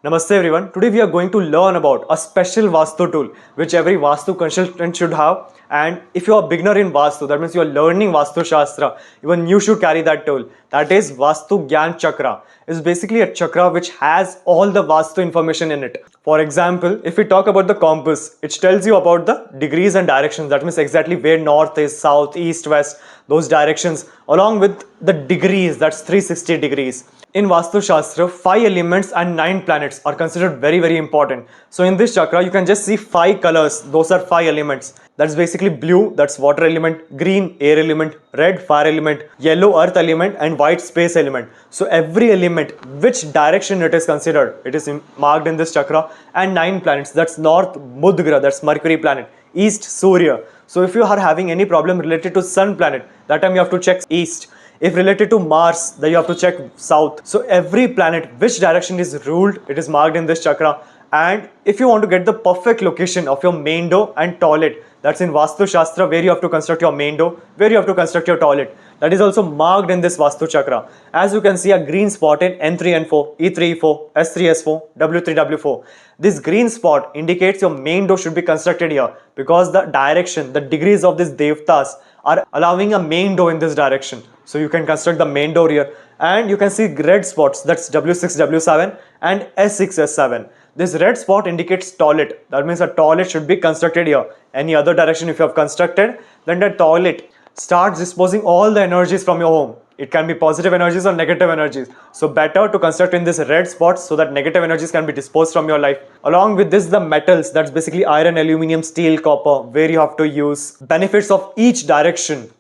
Namaste everyone. Today we are going to learn about a special Vastu tool which every Vastu consultant should have. And if you are a beginner in Vastu, that means you are learning Vastu Shastra, even you should carry that tool. That is Vastu Gyan Chakra. It's basically a chakra which has all the Vastu information in it. For example, if we talk about the compass, it tells you about the degrees and directions. That means exactly where north is, south, east, west, those directions, along with the degrees, that's 360 degrees. In Vastu Shastra, 5 elements and 9 planets are considered very important. So in this chakra, you can just see 5 colors. Those are 5 elements. That's basically blue, that's water element, green, air element, red, fire element, yellow, earth element, and white, space element. So every element, which direction it is considered, it is marked in this chakra. And 9 planets, that's north, Budh, that's Mercury planet, east, Surya. So if you are having any problem related to sun planet, that time you have to check east. If related to Mars, then you have to check south. So every planet, which direction is ruled, it is marked in this chakra. And if you want to get the perfect location of your main door and toilet, that's in Vastu Shastra, where you have to construct your main door, where you have to construct your toilet. That is also marked in this Vastu Chakra. As you can see, a green spot in N3, N4, E3, E4, S3, S4, W3, W4. This green spot indicates your main door should be constructed here because the direction, the degrees of these devtas are allowing a main door in this direction. So you can construct the main door here, and you can see red spots, that's W6, W7 and S6, S7. This red spot indicates toilet. That means a toilet should be constructed here. Any other direction if you have constructed, then the toilet starts disposing all the energies from your home. It can be positive energies or negative energies. So better to construct in this red spot so that negative energies can be disposed from your life. Along with this, the metals, that's basically iron, aluminium, steel, copper, where you have to use benefits of each direction.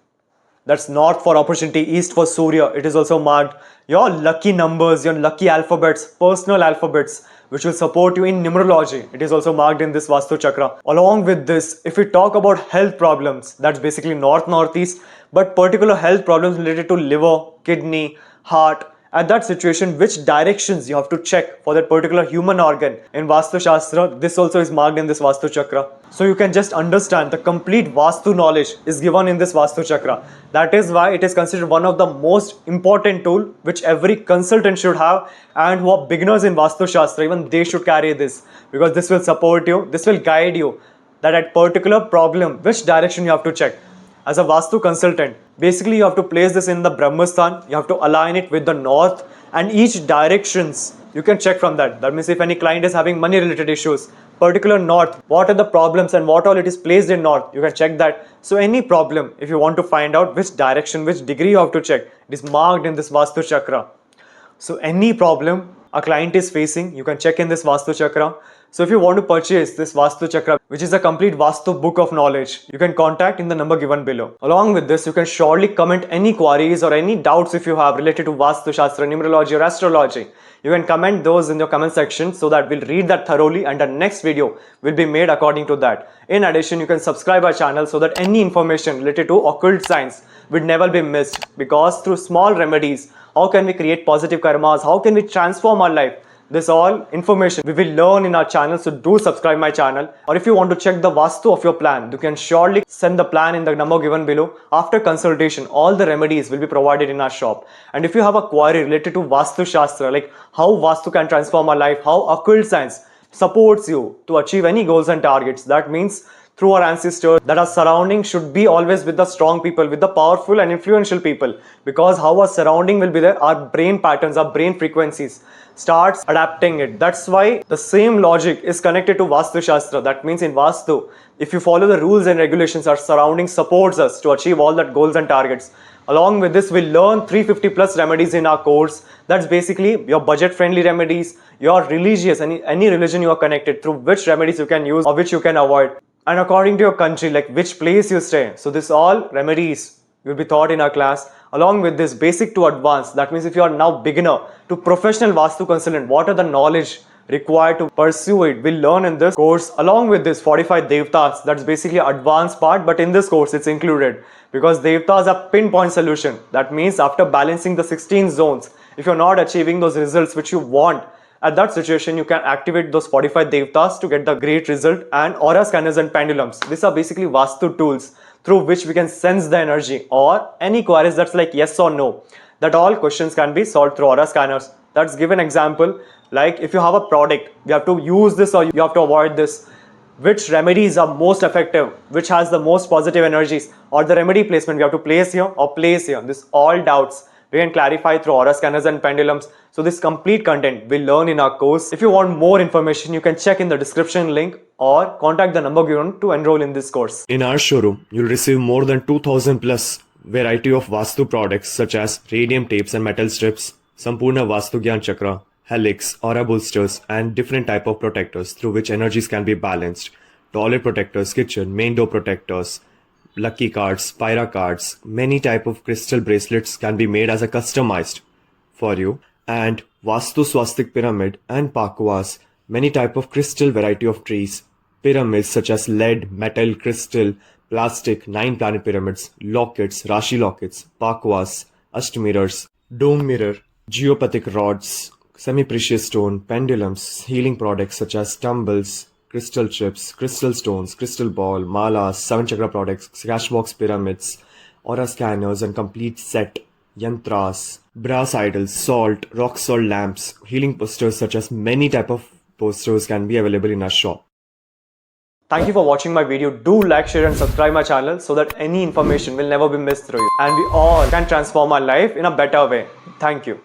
That's north for opportunity, east for Surya. It is also marked. Your lucky numbers, your lucky alphabets, personal alphabets, which will support you in numerology. It is also marked in this Vastu Chakra. Along with this, if we talk about health problems, that's basically north, northeast, but particular health problems related to liver, kidney, heart, at that situation, which directions you have to check for that particular human organ. In Vastu Shastra, this also is marked in this Vastu Chakra. So you can just understand the complete Vastu knowledge is given in this Vastu Chakra. That is why it is considered one of the most important tool which every consultant should have, and who are beginners in Vastu Shastra, even they should carry this, because this will support you, this will guide you that at particular problem, which direction you have to check. As a Vastu consultant, basically you have to place this in the Brahmastan, you have to align it with the north, and each directions you can check from that. That means if any client is having money related issues, particular north, what are the problems and what all it is placed in north, you can check that. So any problem, if you want to find out which direction, which degree you have to check, it is marked in this Vastu Chakra. So any problem a client is facing, you can check in this Vastu Chakra. So if you want to purchase this Vastu Chakra, which is a complete Vastu book of knowledge, you can contact in the number given below. Along with this, you can surely comment any queries or any doubts if you have related to Vastu Shastra, numerology or astrology. You can comment those in your comment section so that we'll read that thoroughly, and the next video will be made according to that. In addition, you can subscribe our channel so that any information related to occult science will never be missed, because through small remedies, how can we create positive karmas, how can we transform our life, this all information we will learn in our channel. So do subscribe my channel. Or if you want to check the Vastu of your plan, you can surely send the plan in the number given below. After consultation, all the remedies will be provided in our shop. And if you have a query related to Vastu Shastra, like how Vastu can transform our life, how occult science supports you to achieve any goals and targets, that means through our ancestors, that our surrounding should be always with the strong people, with the powerful and influential people, because how our surrounding will be there, our brain patterns, our brain frequencies starts adapting it. That's why the same logic is connected to Vastu Shastra. That means in Vastu, if you follow the rules and regulations, our surrounding supports us to achieve all that goals and targets. Along with this, we'll learn 350 plus remedies in our course. That's basically your budget friendly remedies, your religious, any religion you are connected, through which remedies you can use or which you can avoid. And according to your country, like which place you stay. So this all remedies will be taught in our class. Along with this, basic to advanced, that means if you are now beginner to professional Vastu consultant, what are the knowledge required to pursue it, we'll learn in this course. Along with this 45 devtas, that's basically advanced part, but in this course it's included, because devtas are pinpoint solution. That means after balancing the 16 zones, if you're not achieving those results which you want, at that situation you can activate those 45 devtas to get the great result. And aura scanners and pendulums, these are basically Vastu tools through which we can sense the energy, or any queries that's like yes or no, that all questions can be solved through aura scanners. Let's give an example. Like if you have a product, you have to use this or you have to avoid this. Which remedies are most effective, which has the most positive energies, or the remedy placement we have to place here or place here. This all doubts we can clarify through aura scanners and pendulums. So this complete content we'll learn in our course. If you want more information, you can check in the description link or contact the number given to enroll in this course. In our showroom, you'll receive more than 2000 plus variety of Vastu products such as radium tapes and metal strips, Sampurna Vastu Gyan Chakra, helix, aura bolsters, and different type of protectors through which energies can be balanced. Toilet protectors, kitchen, main door protectors, lucky cards, Pyra cards, many type of crystal bracelets can be made as a customized for you. And Vastu Swastik pyramid and Pakwas, many type of crystal variety of trees, pyramids such as lead, metal, crystal, plastic, 9 planet pyramids, lockets, Rashi lockets, Pakwas, Ashtamirrors, dome mirror, geopathic rods, semi-precious stone, pendulums, healing products such as tumbles, crystal chips, crystal stones, crystal ball, malas, 7 chakra products, cashbox pyramids, aura scanners and complete set, yantras, brass idols, salt, rock salt lamps, healing posters such as many type of posters can be available in our shop. Thank you for watching my video. Do like, share and subscribe my channel so that any information will never be missed through you. And we all can transform our life in a better way. Thank you.